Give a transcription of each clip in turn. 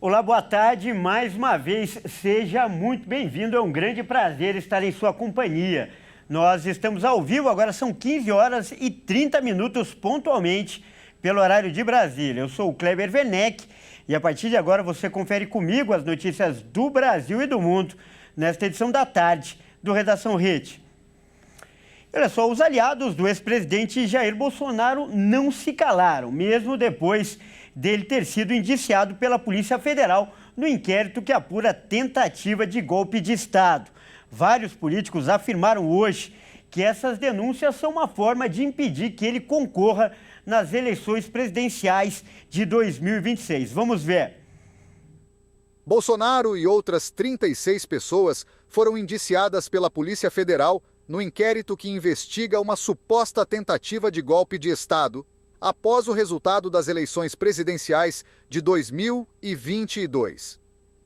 Olá, boa tarde. Mais uma vez, seja muito bem-vindo. É um grande prazer estar em sua companhia. Nós estamos ao vivo, agora são 15 horas e 30 minutos pontualmente pelo horário de Brasília. Eu sou o Kleber Werneck e a partir de agora você confere comigo as notícias do Brasil e do mundo nesta edição da tarde do Redação Rede. Olha só, os aliados do ex-presidente Jair Bolsonaro não se calaram, mesmo depois dele ter sido indiciado pela Polícia Federal no inquérito que apura tentativa de golpe de Estado. Vários políticos afirmaram hoje que essas denúncias são uma forma de impedir que ele concorra nas eleições presidenciais de 2026. Vamos ver. Bolsonaro e outras 36 pessoas foram indiciadas pela Polícia Federal no inquérito que investiga uma suposta tentativa de golpe de Estado após o resultado das eleições presidenciais de 2022.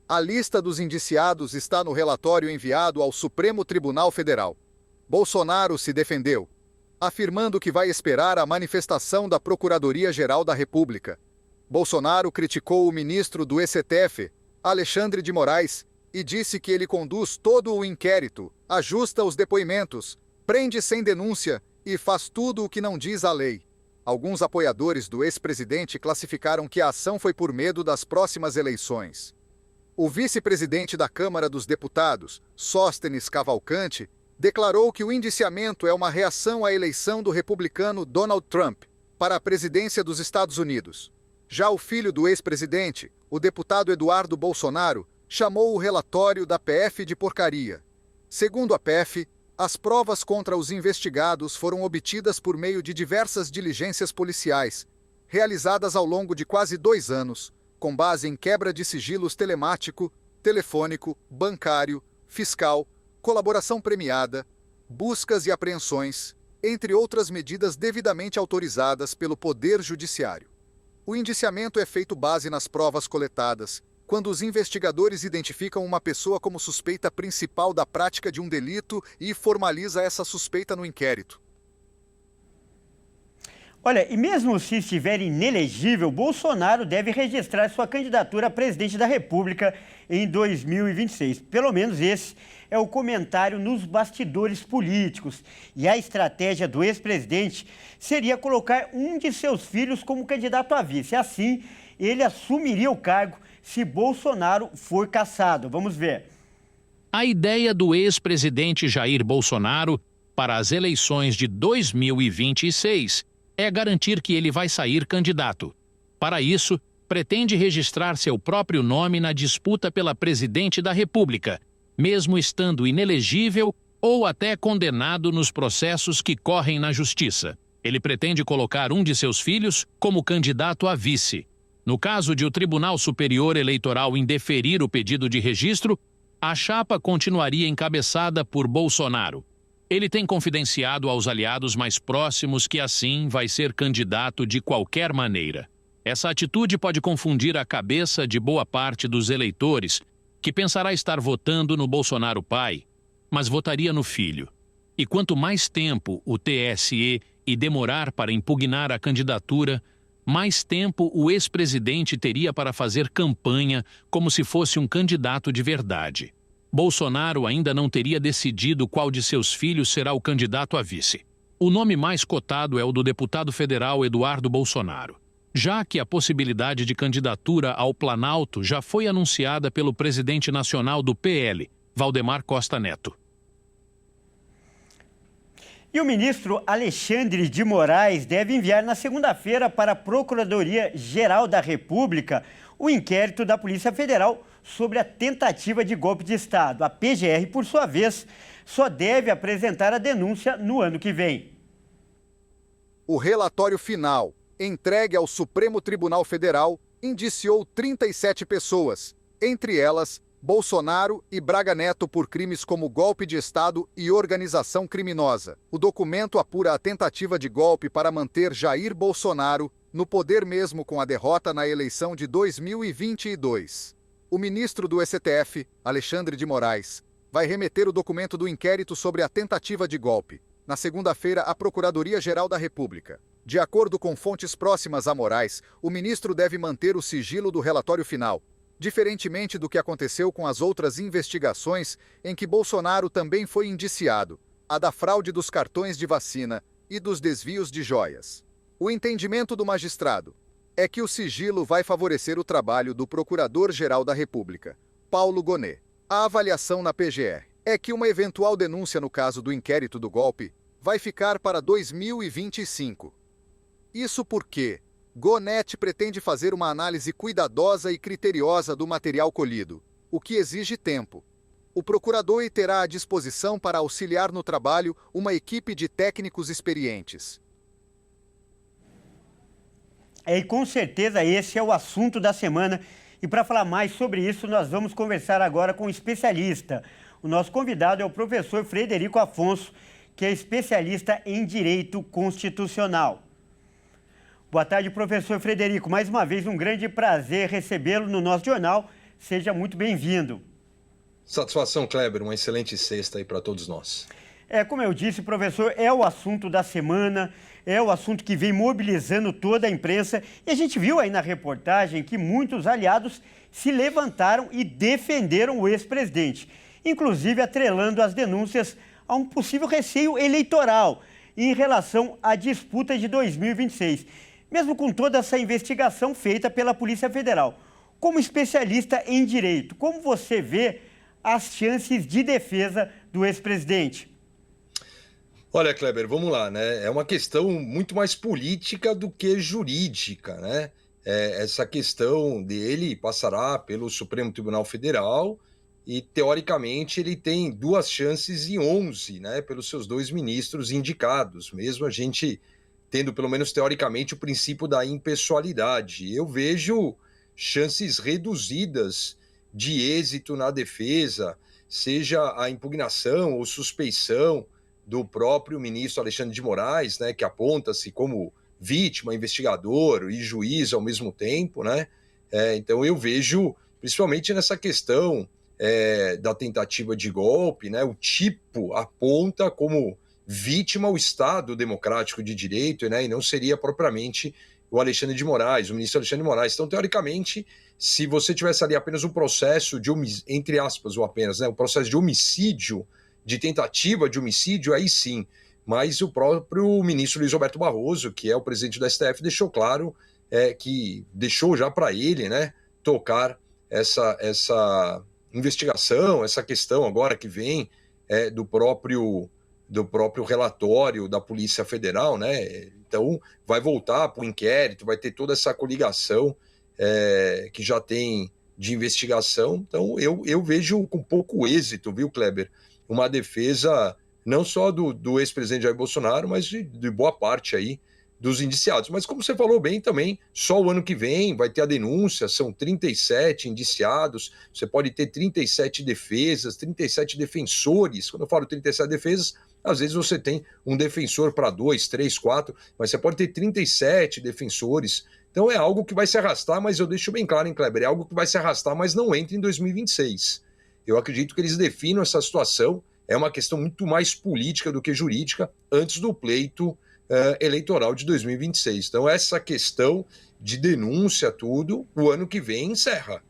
A lista dos indiciados está no relatório enviado ao Supremo Tribunal Federal. Bolsonaro se defendeu, afirmando que vai esperar a manifestação da Procuradoria-Geral da República. Bolsonaro criticou o ministro do STF, Alexandre de Moraes, e disse que ele conduz todo o inquérito, ajusta os depoimentos, prende sem denúncia e faz tudo o que não diz a lei. Alguns apoiadores do ex-presidente classificaram que a ação foi por medo das próximas eleições. O vice-presidente da Câmara dos Deputados, Sóstenes Cavalcante, declarou que o indiciamento é uma reação à eleição do republicano Donald Trump para a presidência dos Estados Unidos. Já o filho do ex-presidente, o deputado Eduardo Bolsonaro, chamou o relatório da PF de porcaria. Segundo a PF, as provas contra os investigados foram obtidas por meio de diversas diligências policiais, realizadas ao longo de quase 2 anos, com base em quebra de sigilos telemático, telefônico, bancário, fiscal, colaboração premiada, buscas e apreensões, entre outras medidas devidamente autorizadas pelo Poder Judiciário. O indiciamento é feito base nas provas coletadas, quando os investigadores identificam uma pessoa como suspeita principal da prática de um delito e formaliza essa suspeita no inquérito. Olha, e mesmo se estiver inelegível, Bolsonaro deve registrar sua candidatura a presidente da República em 2026. Pelo menos esse é o comentário nos bastidores políticos. E a estratégia do ex-presidente seria colocar um de seus filhos como candidato a vice. Assim, ele assumiria o cargo se Bolsonaro for cassado. Vamos ver. A ideia do ex-presidente Jair Bolsonaro para as eleições de 2026 é garantir que ele vai sair candidato. Para isso, pretende registrar seu próprio nome na disputa pela presidente da República, mesmo estando inelegível ou até condenado nos processos que correm na Justiça. Ele pretende colocar um de seus filhos como candidato a vice. No caso de o Tribunal Superior Eleitoral indeferir o pedido de registro, a chapa continuaria encabeçada por Bolsonaro. Ele tem confidenciado aos aliados mais próximos que assim vai ser candidato de qualquer maneira. Essa atitude pode confundir a cabeça de boa parte dos eleitores, que pensará estar votando no Bolsonaro pai, mas votaria no filho. E quanto mais tempo o TSE demorar para impugnar a candidatura, mais tempo o ex-presidente teria para fazer campanha como se fosse um candidato de verdade. Bolsonaro ainda não teria decidido qual de seus filhos será o candidato a vice. O nome mais cotado é o do deputado federal Eduardo Bolsonaro, já que a possibilidade de candidatura ao Planalto já foi anunciada pelo presidente nacional do PL, Valdemar Costa Neto. E o ministro Alexandre de Moraes deve enviar na segunda-feira para a Procuradoria-Geral da República o inquérito da Polícia Federal sobre a tentativa de golpe de Estado. A PGR, por sua vez, só deve apresentar a denúncia no ano que vem. O relatório final, entregue ao Supremo Tribunal Federal, indiciou 37 pessoas, entre elas Bolsonaro e Braga Neto por crimes como golpe de Estado e organização criminosa. O documento apura a tentativa de golpe para manter Jair Bolsonaro no poder mesmo com a derrota na eleição de 2022. O ministro do STF, Alexandre de Moraes, vai remeter o documento do inquérito sobre a tentativa de golpe, na segunda-feira, à Procuradoria-Geral da República. De acordo com fontes próximas a Moraes, o ministro deve manter o sigilo do relatório final, Diferentemente do que aconteceu com as outras investigações em que Bolsonaro também foi indiciado, a da fraude dos cartões de vacina e dos desvios de joias. O entendimento do magistrado é que o sigilo vai favorecer o trabalho do Procurador-Geral da República, Paulo Gonet. A avaliação na PGR é que uma eventual denúncia no caso do inquérito do golpe vai ficar para 2025. Isso porque Gonet pretende fazer uma análise cuidadosa e criteriosa do material colhido, o que exige tempo. O procurador terá à disposição para auxiliar no trabalho uma equipe de técnicos experientes. E com certeza esse é o assunto da semana. E para falar mais sobre isso, nós vamos conversar agora com um especialista. O nosso convidado é o professor Frederico Afonso, que é especialista em Direito Constitucional. Boa tarde, professor Frederico. Mais uma vez, um grande prazer recebê-lo no nosso jornal. Seja muito bem-vindo. Satisfação, Kleber. Uma excelente sexta aí para todos nós. Como eu disse, professor, é o assunto da semana, é o assunto que vem mobilizando toda a imprensa. E a gente viu aí na reportagem que muitos aliados se levantaram e defenderam o ex-presidente, inclusive atrelando as denúncias a um possível receio eleitoral em relação à disputa de 2026. Mesmo com toda essa investigação feita pela Polícia Federal. Como especialista em direito, como você vê as chances de defesa do ex-presidente? Olha, Kleber, vamos lá, né? É uma questão muito mais política do que jurídica, né? Essa questão dele passará pelo Supremo Tribunal Federal e, teoricamente, ele tem 2 chances em 11, né? Pelos seus 2 ministros indicados, mesmo a gente tendo, pelo menos teoricamente, o princípio da impessoalidade. Eu vejo chances reduzidas de êxito na defesa, seja a impugnação ou suspeição do próprio ministro Alexandre de Moraes, né, que aponta-se como vítima, investigador e juiz ao mesmo tempo, né? Então eu vejo, principalmente nessa questão da tentativa de golpe, né, o tipo aponta como vítima o Estado Democrático de Direito, né, e não seria propriamente o Alexandre de Moraes, o ministro Alexandre de Moraes. Então, teoricamente, se você tivesse ali apenas um processo de entre aspas, ou apenas, né, um processo de homicídio, de tentativa de homicídio, aí sim. Mas o próprio ministro Luiz Roberto Barroso, que é o presidente do STF, deixou claro que deixou já para ele, né, tocar essa investigação, essa questão agora que vem do próprio relatório da Polícia Federal, né? Então vai voltar para o inquérito, vai ter toda essa coligação que já tem de investigação. Então eu vejo com pouco êxito, viu, Kleber, uma defesa não só do ex-presidente Jair Bolsonaro, mas de boa parte aí dos indiciados. Mas como você falou bem também, só o ano que vem vai ter a denúncia, são 37 indiciados, você pode ter 37 defesas, 37 defensores. Quando eu falo 37 defesas, às vezes você tem um defensor para 2, 3, 4, mas você pode ter 37 defensores. Então é algo que vai se arrastar, mas eu deixo bem claro, hein, Kleber, é algo que vai se arrastar, mas não entra em 2026. Eu acredito que eles definam essa situação, é uma questão muito mais política do que jurídica, antes do pleito eleitoral de 2026. Então essa questão de denúncia, tudo, o ano que vem encerra.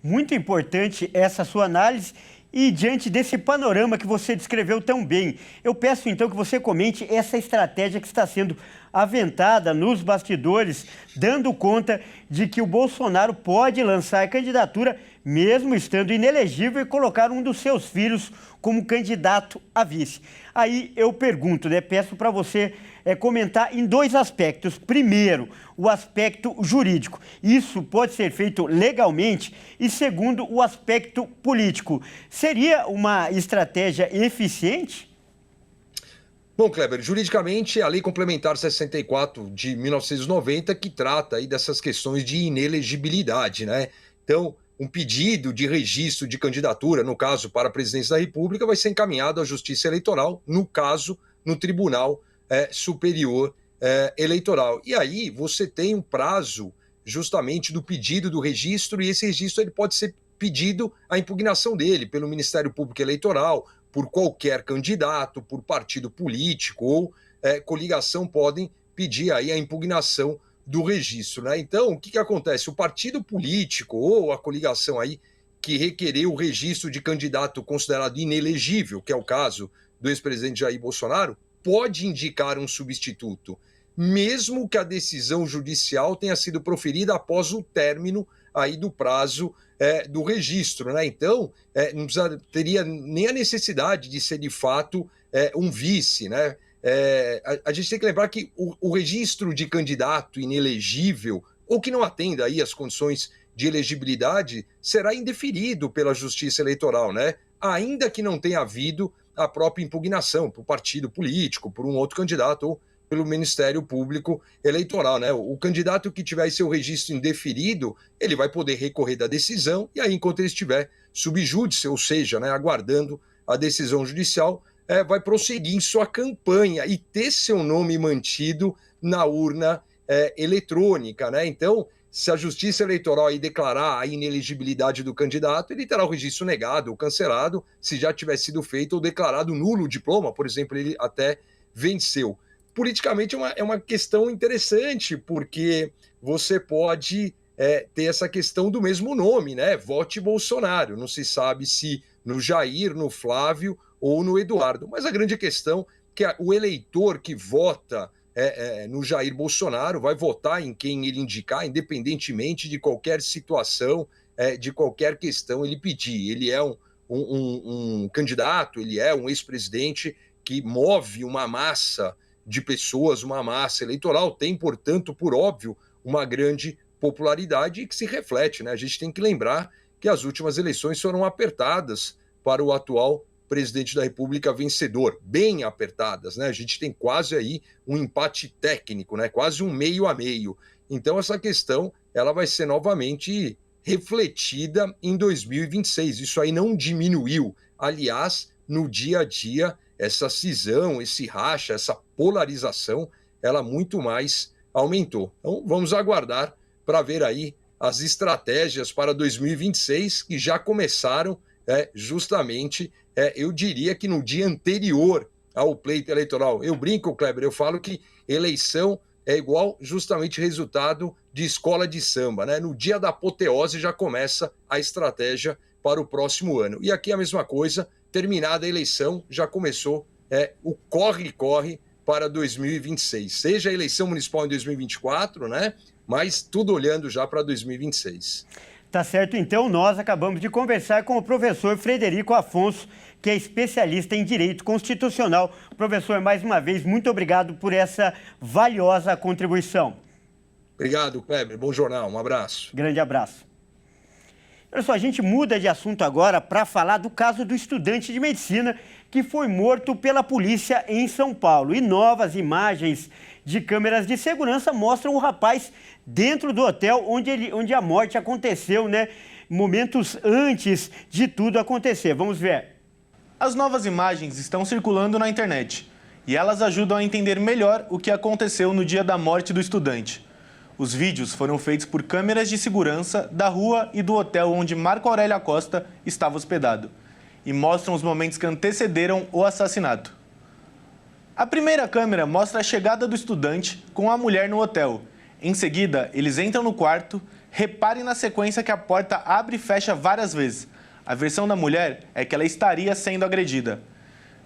Muito importante essa sua análise. E diante desse panorama que você descreveu tão bem, eu peço então que você comente essa estratégia que está sendo aventada nos bastidores, dando conta de que o Bolsonaro pode lançar a candidatura mesmo estando inelegível e colocar um dos seus filhos como candidato a vice. Aí eu pergunto, né, peço para você comentar em 2 aspectos. Primeiro, o aspecto jurídico. Isso pode ser feito legalmente. E segundo, o aspecto político. Seria uma estratégia eficiente? Bom, Kleber, juridicamente, a Lei Complementar 64 de 1990 que trata aí dessas questões de inelegibilidade, né? Então, um pedido de registro de candidatura, no caso para a presidência da República, vai ser encaminhado à Justiça Eleitoral, no caso, no Tribunal Superior Eleitoral. E aí você tem um prazo justamente do pedido do registro, e esse registro ele pode ser pedido a impugnação dele pelo Ministério Público Eleitoral, por qualquer candidato, por partido político ou coligação podem pedir aí a impugnação do registro, né? Então, o que acontece? O partido político ou a coligação aí que requereu o registro de candidato considerado inelegível, que é o caso do ex-presidente Jair Bolsonaro, pode indicar um substituto, mesmo que a decisão judicial tenha sido proferida após o término aí do prazo do registro, né? Então, não teria nem a necessidade de ser de fato um vice, né? A gente tem que lembrar que o registro de candidato inelegível ou que não atenda aí às condições de elegibilidade será indeferido pela Justiça Eleitoral, né? Ainda que não tenha havido a própria impugnação por partido político, por um outro candidato ou pelo Ministério Público Eleitoral, né? O candidato que tiver seu registro indeferido, ele vai poder recorrer da decisão e aí, enquanto ele estiver sub júdice, ou seja, né, aguardando a decisão judicial, vai prosseguir em sua campanha e ter seu nome mantido na urna eletrônica, né? Então, se a Justiça Eleitoral aí declarar a inelegibilidade do candidato, ele terá o registro negado ou cancelado, se já tiver sido feito ou declarado nulo o diploma, por exemplo, ele até venceu. Politicamente é uma questão interessante, porque você pode ter essa questão do mesmo nome, né? Vote Bolsonaro. Não se sabe se no Jair, no Flávio ou no Eduardo. Mas a grande questão é que o eleitor que vota no Jair Bolsonaro vai votar em quem ele indicar, independentemente de qualquer situação, de qualquer questão ele pedir. Ele é um candidato, ele é um ex-presidente que move uma massa de pessoas, uma massa eleitoral, tem, portanto, por óbvio, uma grande popularidade e que se reflete, né? A gente tem que lembrar que as últimas eleições foram apertadas para o atual presidente da República vencedor, bem apertadas, né? A gente tem quase aí um empate técnico, né? Quase um meio a meio. Então, essa questão ela vai ser novamente refletida em 2026. Isso aí não diminuiu. Aliás, no dia a dia, essa cisão, esse racha, essa polarização, ela muito mais aumentou. Então, vamos aguardar para ver aí as estratégias para 2026, que já começaram justamente, eu diria que no dia anterior ao pleito eleitoral. Eu brinco, Kleber, eu falo que eleição é igual justamente resultado de escola de samba, né? No dia da apoteose já começa a estratégia para o próximo ano. E aqui a mesma coisa, terminada a eleição, já começou o corre-corre para 2026. Seja a eleição municipal em 2024, né? Mas tudo olhando já para 2026. Tá certo, então nós acabamos de conversar com o professor Frederico Afonso, que é especialista em Direito Constitucional. Professor, mais uma vez, muito obrigado por essa valiosa contribuição. Obrigado, Kleber. Bom jornal. Um abraço. Grande abraço. Olha só, a gente muda de assunto agora para falar do caso do estudante de medicina que foi morto pela polícia em São Paulo. E novas imagens de câmeras de segurança mostram o rapaz dentro do hotel onde a morte aconteceu, né? Momentos antes de tudo acontecer. Vamos ver. As novas imagens estão circulando na internet e elas ajudam a entender melhor o que aconteceu no dia da morte do estudante. Os vídeos foram feitos por câmeras de segurança da rua e do hotel onde Marco Aurélio Acosta estava hospedado e mostram os momentos que antecederam o assassinato. A primeira câmera mostra a chegada do estudante com a mulher no hotel. Em seguida, eles entram no quarto. Reparem na sequência que a porta abre e fecha várias vezes. A versão da mulher é que ela estaria sendo agredida.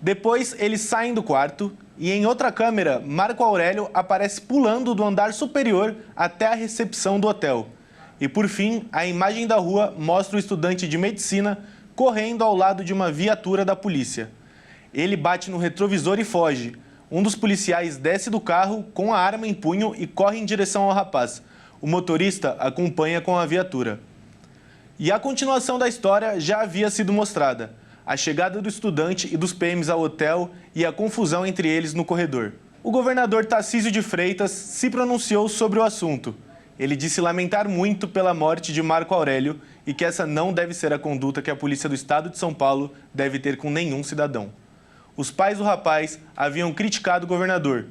Depois, eles saem do quarto e em outra câmera, Marco Aurélio aparece pulando do andar superior até a recepção do hotel. E por fim, a imagem da rua mostra o estudante de medicina correndo ao lado de uma viatura da polícia. Ele bate no retrovisor e foge. Um dos policiais desce do carro com a arma em punho e corre em direção ao rapaz. O motorista acompanha com a viatura. E a continuação da história já havia sido mostrada. A chegada do estudante e dos PMs ao hotel e a confusão entre eles no corredor. O governador Tarcísio de Freitas se pronunciou sobre o assunto. Ele disse lamentar muito pela morte de Marco Aurélio e que essa não deve ser a conduta que a Polícia do Estado de São Paulo deve ter com nenhum cidadão. Os pais do rapaz haviam criticado o governador.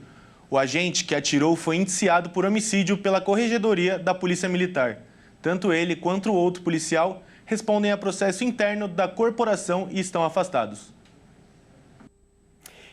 O agente que atirou foi indiciado por homicídio pela Corregedoria da Polícia Militar. Tanto ele quanto o outro policial respondem a processo interno da corporação e estão afastados.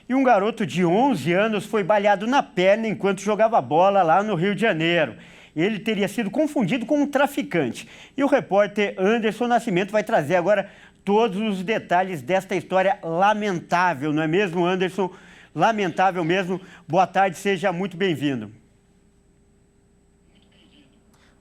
E um garoto de 11 anos foi baleado na perna enquanto jogava bola lá no Rio de Janeiro. Ele teria sido confundido com um traficante. E o repórter Anderson Nascimento vai trazer agora todos os detalhes desta história lamentável, não é mesmo, Anderson? Lamentável mesmo. Boa tarde, seja muito bem-vindo.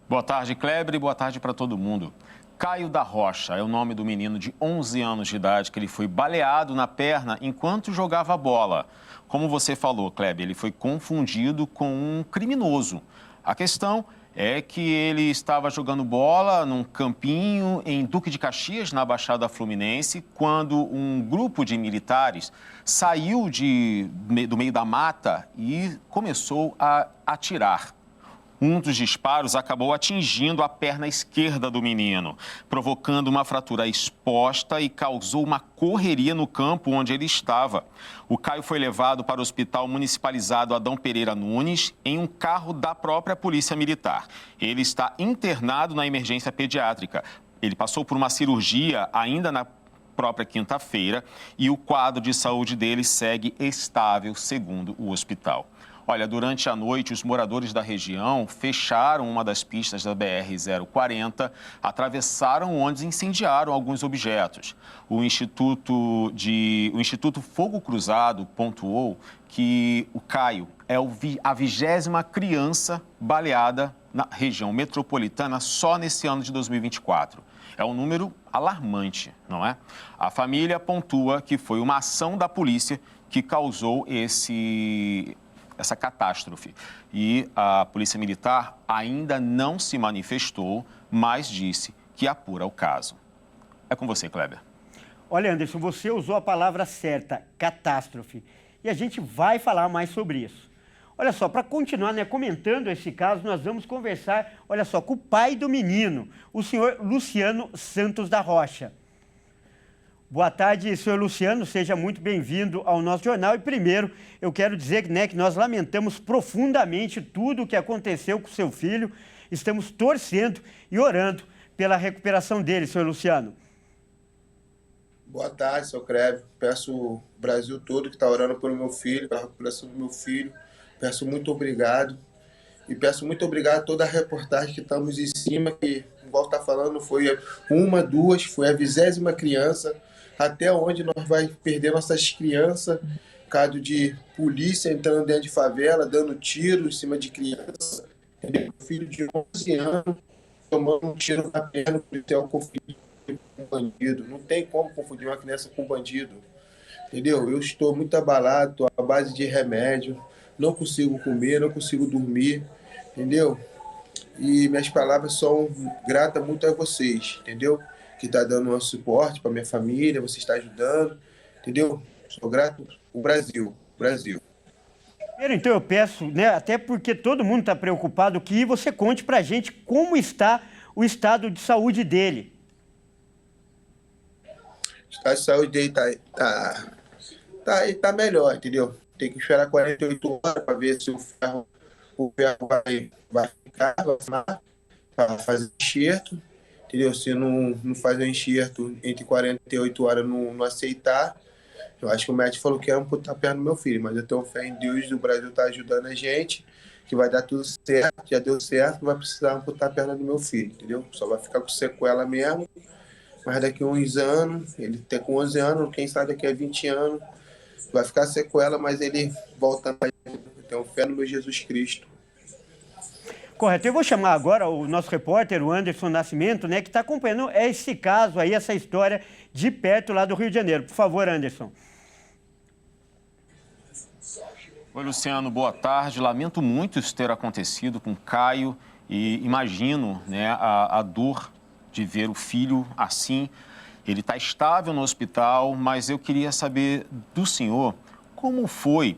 Boa tarde, Kleber, e boa tarde para todo mundo. Caio da Rocha é o nome do menino de 11 anos de idade que ele foi baleado na perna enquanto jogava bola. Como você falou, Kleber, ele foi confundido com um criminoso. A questão é que ele estava jogando bola num campinho em Duque de Caxias, na Baixada Fluminense, quando um grupo de militares saiu do meio da mata e começou a atirar. Um dos disparos acabou atingindo a perna esquerda do menino, provocando uma fratura exposta e causou uma correria no campo onde ele estava. O Caio foi levado para o Hospital Municipalizado Adão Pereira Nunes em um carro da própria Polícia Militar. Ele está internado na emergência pediátrica. Ele passou por uma cirurgia ainda na própria quinta-feira e o quadro de saúde dele segue estável, segundo o hospital. Olha, durante a noite, os moradores da região fecharam uma das pistas da BR-040, atravessaram onde incendiaram alguns objetos. O Instituto Fogo Cruzado pontuou que o Caio é a 20ª criança baleada na região metropolitana só nesse ano de 2024. É um número alarmante, não é? A família pontua que foi uma ação da polícia que causou essa catástrofe. E a Polícia Militar ainda não se manifestou, mas disse que apura o caso. É com você, Kleber. Olha, Anderson, você usou a palavra certa, catástrofe. E a gente vai falar mais sobre isso. Olha só, para continuar comentando esse caso, nós vamos conversar, olha só, com o pai do menino, o senhor Luciano Santos da Rocha. Boa tarde, senhor Luciano, seja muito bem-vindo ao nosso jornal. E primeiro, eu quero dizer que nós lamentamos profundamente tudo o que aconteceu com seu filho. Estamos torcendo e orando pela recuperação dele, senhor Luciano. Boa tarde, seu Kleber. Peço o Brasil todo que está orando pelo meu filho, pela recuperação do meu filho. Peço muito obrigado. E peço muito obrigado a toda a reportagem que estamos em cima, que, igual está falando, foi uma, duas, foi a 20ª criança. Até onde nós vamos perder nossas crianças, caso de polícia entrando dentro de favela, dando tiro em cima de criança. Meu filho de 11 anos tomando um tiro na perna por ter confundido com bandido. Não tem como confundir uma criança com bandido. Entendeu? Eu estou muito abalado, estou à base de remédio, não consigo comer, não consigo dormir, entendeu? E minhas palavras são gratas muito a vocês, entendeu? Que está dando um suporte para minha família, você está ajudando, entendeu? Sou grato ao Brasil. Então eu peço, até porque todo mundo está preocupado, que você conte para a gente como está o estado de saúde dele. O estado de saúde dele tá melhor, entendeu? Tem que esperar 48 horas para ver se o ferro vai ficar, para fazer enxerto. Entendeu? Se não faz o enxerto entre 48 horas não aceitar, eu acho que o médico falou que ia amputar a perna do meu filho, mas eu tenho fé em Deus, o Brasil está ajudando a gente, que vai dar tudo certo, já deu certo, não vai precisar amputar a perna do meu filho, entendeu? Só vai ficar com sequela mesmo, mas daqui a uns anos, ele tem com 11 anos, quem sabe daqui a 20 anos, vai ficar sequela, mas ele volta mais. Eu tenho fé no meu Jesus Cristo. Correto. Eu vou chamar agora o nosso repórter, o Anderson Nascimento, que está acompanhando esse caso aí, essa história de perto lá do Rio de Janeiro. Por favor, Anderson. Oi, Luciano, boa tarde. Lamento muito isso ter acontecido com Caio e imagino a dor de ver o filho assim. Ele está estável no hospital, mas eu queria saber do senhor como foi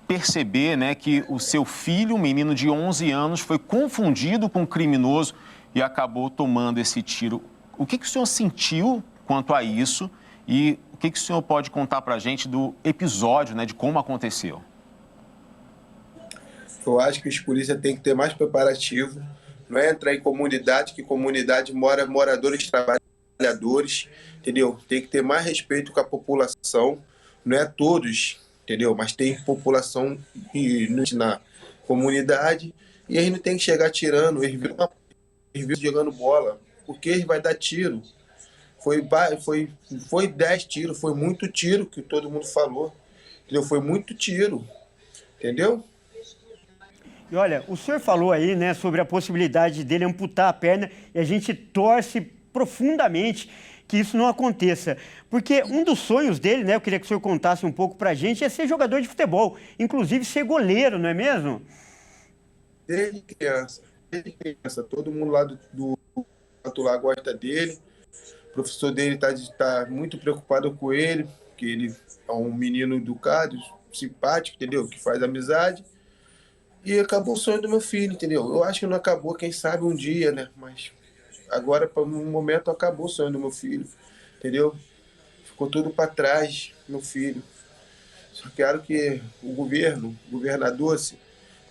perceber que o seu filho, um menino de 11 anos, foi confundido com um criminoso e acabou tomando esse tiro. O que o senhor sentiu quanto a isso e o que o senhor pode contar para a gente do episódio, de como aconteceu? Eu acho que os polícias têm que ter mais preparativo, não é entrar em comunidade, que comunidade mora moradores trabalhadores, entendeu? Tem que ter mais respeito com a população. não é todos, entendeu? Mas tem população na comunidade e a gente não tem que chegar tirando, eles viram jogando bola, porque eles vai dar tiro. Foi 10 tiros, foi muito tiro que todo mundo falou, entendeu? Foi muito tiro, entendeu? E olha, o senhor falou aí, né, sobre a possibilidade dele amputar a perna e a gente torce profundamente que isso não aconteça. Porque um dos sonhos dele, né, eu queria que o senhor contasse um pouco pra gente, é ser jogador de futebol, inclusive ser goleiro, não é mesmo? Desde criança, todo mundo lá do lá gosta dele, o professor dele tá muito preocupado com ele, que ele é um menino educado, simpático, entendeu? Que faz amizade. E acabou o sonho do meu filho, entendeu? Eu acho que não acabou, quem sabe um dia, né? Mas agora, por um momento, acabou o sonho do meu filho, entendeu? Ficou tudo para trás, meu filho. Só quero que o governador,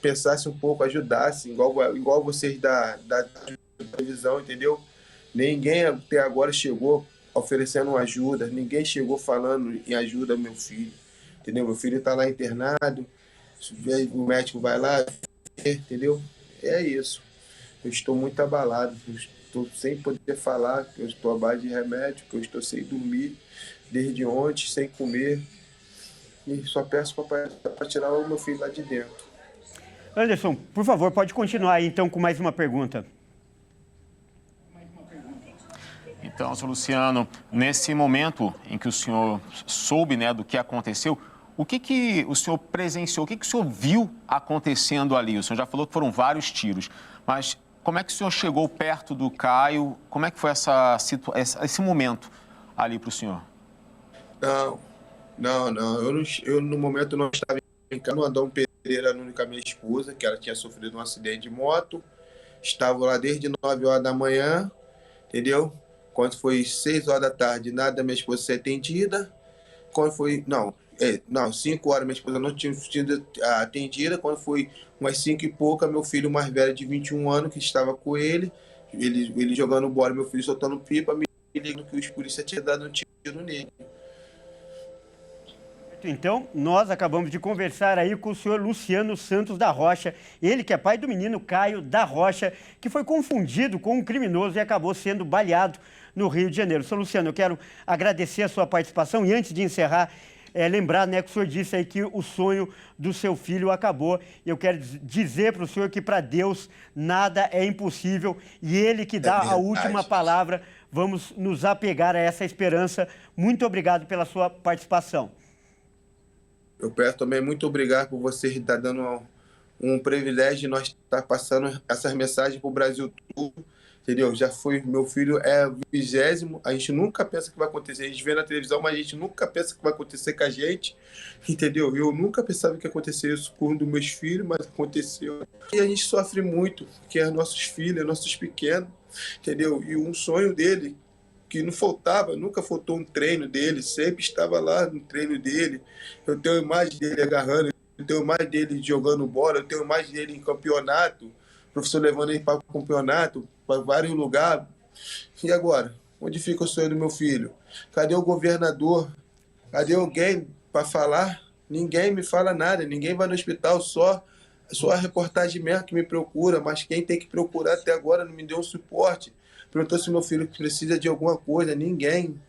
pensasse um pouco, ajudasse, igual vocês da televisão, entendeu? Ninguém até agora chegou oferecendo ajuda, ninguém chegou falando em ajuda ao meu filho, entendeu? Meu filho está lá internado, o médico vai lá, entendeu? É isso. Eu estou muito abalado, eu estou sem poder falar, que eu estou à base de remédio, que eu estou sem dormir desde ontem, sem comer. E só peço para tirar o meu filho lá de dentro. Anderson, por favor, pode continuar aí, então, com mais uma pergunta. Então, senhor Luciano, nesse momento em que o senhor soube, né, do que aconteceu, o que o senhor presenciou, o que o senhor viu acontecendo ali? O senhor já falou que foram vários tiros, mas como é que o senhor chegou perto do Caio? Como é que foi esse momento ali para o senhor? Não. Eu no momento não estava em casa, no Adão Pereira, com a minha esposa, que ela tinha sofrido um acidente de moto. Estava lá desde 9 horas da manhã, entendeu? Quando foi 6 horas da tarde, nada, minha esposa ser atendida. Quando foi... Não, 5 horas, minha esposa não tinha sido atendida. Quando foi umas 5 e pouca, meu filho mais velho de 21 anos, que estava com ele jogando bola, meu filho soltando pipa, me ligando que os policiais tinham dado um tiro nele. Então, nós acabamos de conversar aí com o senhor Luciano Santos da Rocha, ele que é pai do menino Caio da Rocha, que foi confundido com um criminoso e acabou sendo baleado no Rio de Janeiro. Senhor Luciano, eu quero agradecer a sua participação e antes de encerrar, lembrar, né, que o senhor disse aí que o sonho do seu filho acabou. Eu quero dizer para o senhor que para Deus nada é impossível e ele que dá a última palavra. Vamos nos apegar a essa esperança. Muito obrigado pela sua participação. Eu peço também muito obrigado por você estar dando um privilégio de nós estar passando essas mensagens para o Brasil todo, entendeu? Já foi, meu filho é 20º, a gente nunca pensa que vai acontecer, a gente vê na televisão, mas a gente nunca pensa que vai acontecer com a gente, entendeu? Eu nunca pensava que ia acontecer isso com um dos meus filhos, mas aconteceu. E a gente sofre muito, porque é nossos filhos, nossos pequenos, entendeu? E um sonho dele, que não faltava, nunca faltou um treino dele, sempre estava lá no treino dele. Eu tenho imagem dele agarrando, eu tenho imagem dele jogando bola, eu tenho imagem dele em campeonato, o professor levando ele para o campeonato, para vários lugares. E agora? Onde fica o sonho do meu filho? Cadê o governador? Cadê alguém para falar? Ninguém me fala nada, ninguém vai no hospital, só a reportagem mesmo que me procura, mas quem tem que procurar até agora não me deu um suporte. Perguntou se meu filho precisa de alguma coisa, ninguém.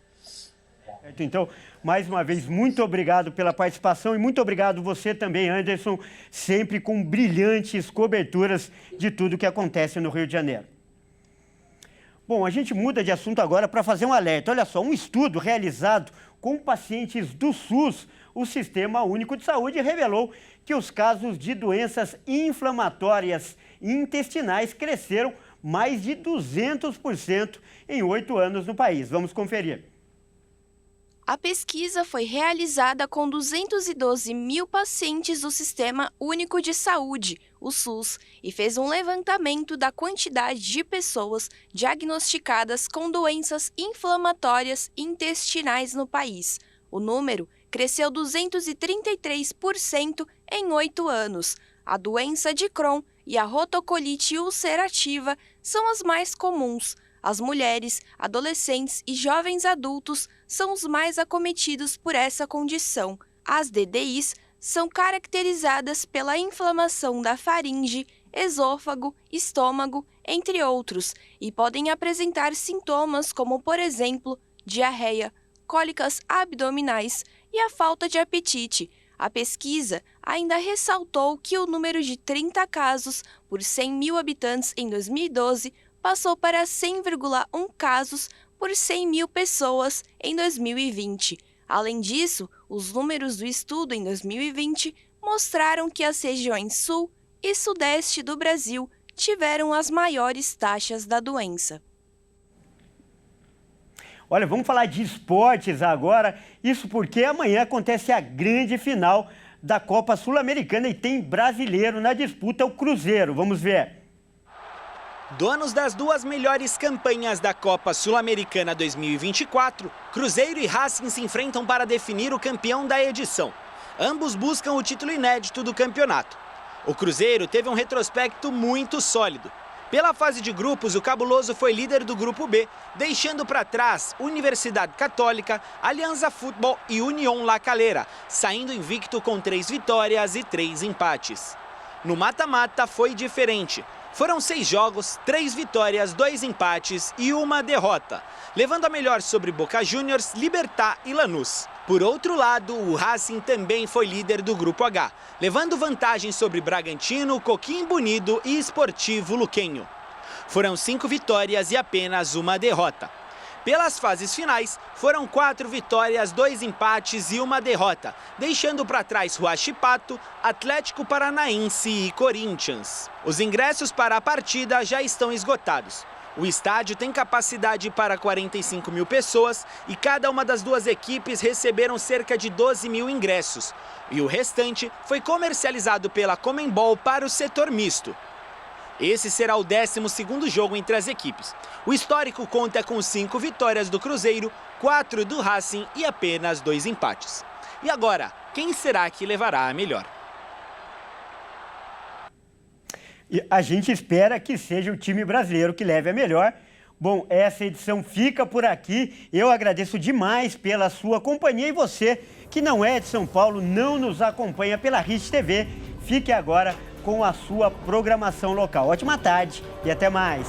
Então, mais uma vez, muito obrigado pela participação e muito obrigado você também, Anderson, sempre com brilhantes coberturas de tudo que acontece no Rio de Janeiro. Bom, a gente muda de assunto agora para fazer um alerta. Olha só, um estudo realizado com pacientes do SUS, o Sistema Único de Saúde, revelou que os casos de doenças inflamatórias intestinais cresceram mais de 200% em 8 anos no país. Vamos conferir. A pesquisa foi realizada com 212 mil pacientes do Sistema Único de Saúde, o SUS, e fez um levantamento da quantidade de pessoas diagnosticadas com doenças inflamatórias intestinais no país. O número cresceu 233% em 8 anos. A doença de Crohn e a rotocolite ulcerativa são as mais comuns. As mulheres, adolescentes e jovens adultos são os mais acometidos por essa condição. As DDIs são caracterizadas pela inflamação da faringe, esôfago, estômago, entre outros, e podem apresentar sintomas como, por exemplo, diarreia, cólicas abdominais e a falta de apetite. A pesquisa ainda ressaltou que o número de 30 casos por 100 mil habitantes em 2012 passou para 100,1 casos por 100 mil pessoas em 2020. Além disso, os números do estudo em 2020 mostraram que as regiões sul e sudeste do Brasil tiveram as maiores taxas da doença. Olha, vamos falar de esportes agora, isso porque amanhã acontece a grande final da Copa Sul-Americana e tem brasileiro na disputa, o Cruzeiro. Vamos ver. Donos das duas melhores campanhas da Copa Sul-Americana 2024, Cruzeiro e Racing se enfrentam para definir o campeão da edição. Ambos buscam o título inédito do campeonato. O Cruzeiro teve um retrospecto muito sólido. Pela fase de grupos, o Cabuloso foi líder do Grupo B, deixando para trás Universidade Católica, Alianza Futebol e Unión La Calera, saindo invicto com 3 vitórias e 3 empates. No mata-mata foi diferente. Foram 6 jogos, 3 vitórias, 2 empates e 1 derrota, levando a melhor sobre Boca Juniors, Libertad e Lanús. Por outro lado, o Racing também foi líder do Grupo H, levando vantagem sobre Bragantino, Coquimbo Unido e Sportivo Luquenho. Foram 5 vitórias e apenas 1 derrota. Pelas fases finais, foram 4 vitórias, 2 empates e 1 derrota, deixando para trás Huachipato, Atlético Paranaense e Corinthians. Os ingressos para a partida já estão esgotados. O estádio tem capacidade para 45 mil pessoas e cada uma das duas equipes receberam cerca de 12 mil ingressos. E o restante foi comercializado pela Conmebol para o setor misto. Esse será o 12º jogo entre as equipes. O histórico conta com 5 vitórias do Cruzeiro, 4 do Racing e apenas 2 empates. E agora, quem será que levará a melhor? E a gente espera que seja o time brasileiro que leve a melhor. Bom, essa edição fica por aqui. Eu agradeço demais pela sua companhia e você que não é de São Paulo, não nos acompanha pela RIT TV, fique agora com a sua programação local. Ótima tarde e até mais.